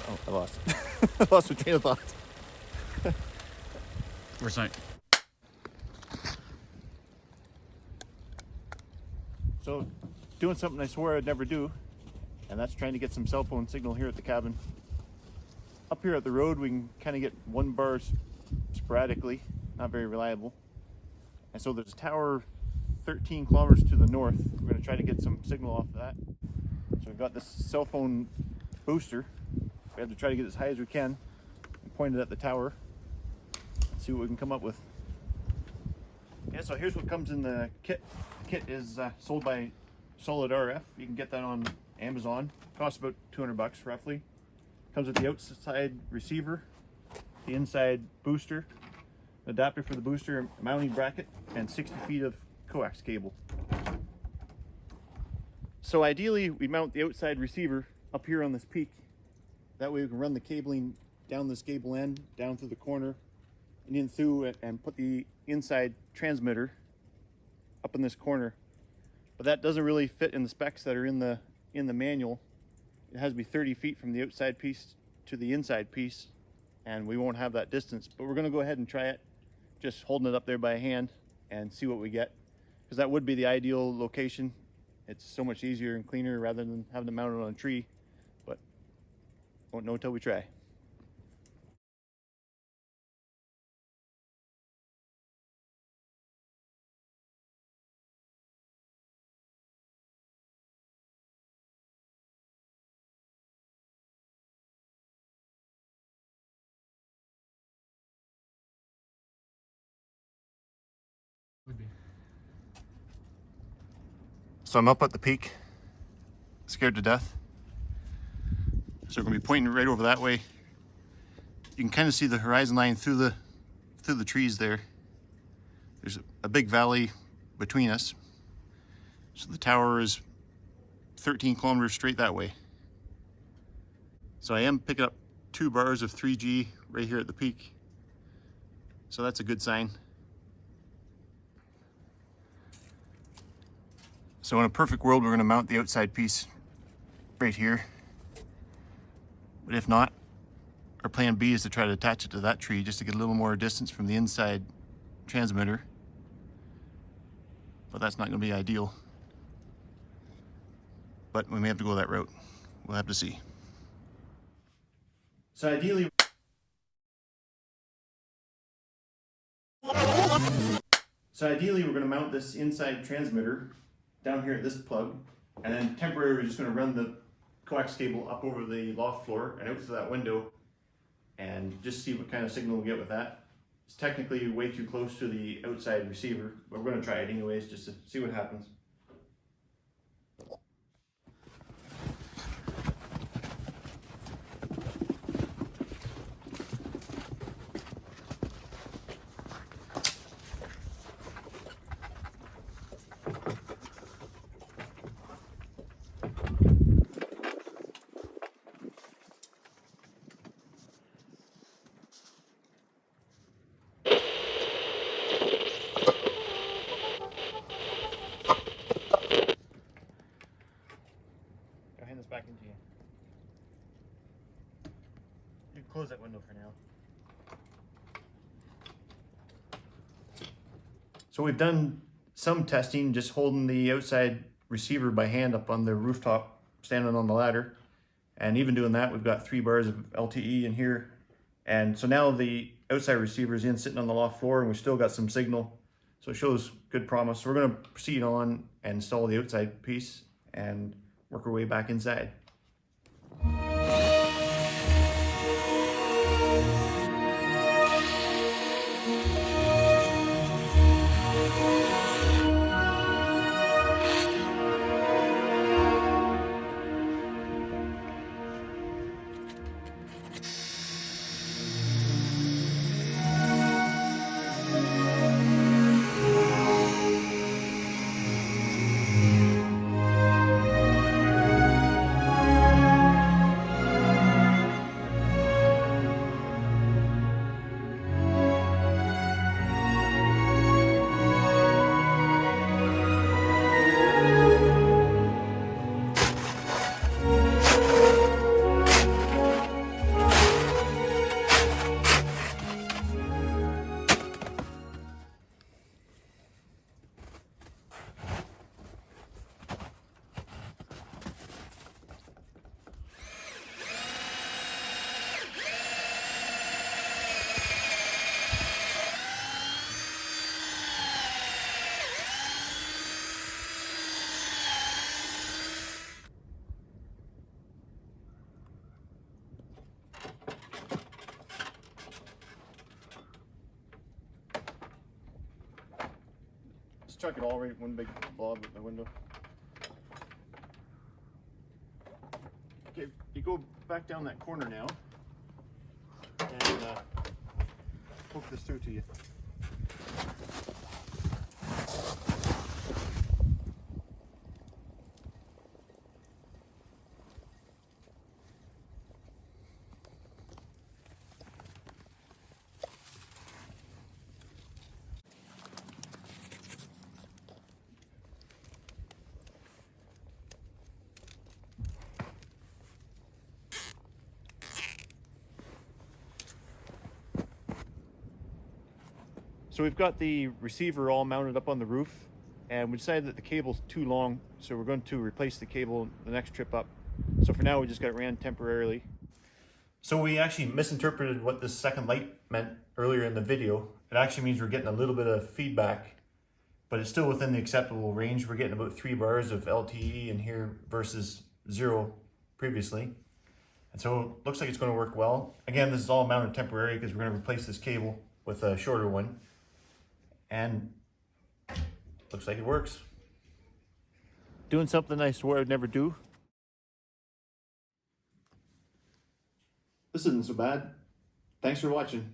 Oh, I lost it. I lost my train of thought. Where's my... So, doing something I swore I'd never do, and that's trying to get some cell phone signal here at the cabin. Up here at the road, we can kind of get 1 bar sporadically, not very reliable. And so there's a tower 13 kilometers to the north. We're going to try to get some signal off of that. So we've got this cell phone booster. We have to try to get as high as we can and point it at the tower and see what we can come up with. Yeah, so here's what comes in the kit. The kit is sold by Solid RF. You can get that on Amazon. Costs about 200 bucks roughly. Comes with the outside receiver, the inside booster, an adapter for the booster, a mounting bracket, and 60 feet of coax cable. So ideally, we mount the outside receiver up here on this peak. That way we can run the cabling down this gable end, down through the corner, and in through it, and put the inside transmitter up in this corner. But that doesn't really fit in the specs that are in the manual. It has to be 30 feet from the outside piece to the inside piece, and we won't have that distance. But we're gonna go ahead and try it, just holding it up there by hand and see what we get. Because that would be the ideal location. It's so much easier and cleaner rather than having to mount it on a tree. But won't know until we try. So I'm up at the peak, scared to death. So we're gonna be pointing right over that way. You can kind of see the horizon line through the trees there. There's a big valley between us. So the tower is 13 kilometers straight that way. So I am picking up 2 bars of 3G right here at the peak. So that's a good sign. So in a perfect world, we're going to mount the outside piece right here. But if not, our plan B is to try to attach it to that tree just to get a little more distance from the inside transmitter. But that's not going to be ideal. But we may have to go that route. We'll have to see. So ideally, we're going to mount this inside transmitter down here at this plug, and then temporarily we're just going to run the coax cable up over the loft floor and out to that window and just see what kind of signal we get with that. It's technically way too close to the outside receiver, but we're going to try it anyways just to see what happens. Back into you. You can close that window for now. So we've done some testing, just holding the outside receiver by hand up on the rooftop, standing on the ladder. And even doing that, we've got 3 bars of LTE in here. And so now the outside receiver is in, sitting on the loft floor, and we still got some signal. So it shows good promise. So we're gonna proceed on and install the outside piece and work our way back inside. just chuck it all right one big blob at the window. Okay, you go back down that corner now and poke this through to you. So we've got the receiver all mounted up on the roof, and we decided that the cable's too long, so we're going to replace the cable the next trip up. So for now we just got it ran temporarily. So we actually misinterpreted what this second light meant earlier in the video. It actually means we're getting a little bit of feedback, but it's still within the acceptable range. We're getting about 3 bars of LTE in here versus 0 previously. And so it looks like it's going to work well. Again, this is all mounted temporary because we're going to replace this cable with a shorter one. And looks like it works. Doing something I swore I'd never do. This isn't so bad. Thanks for watching.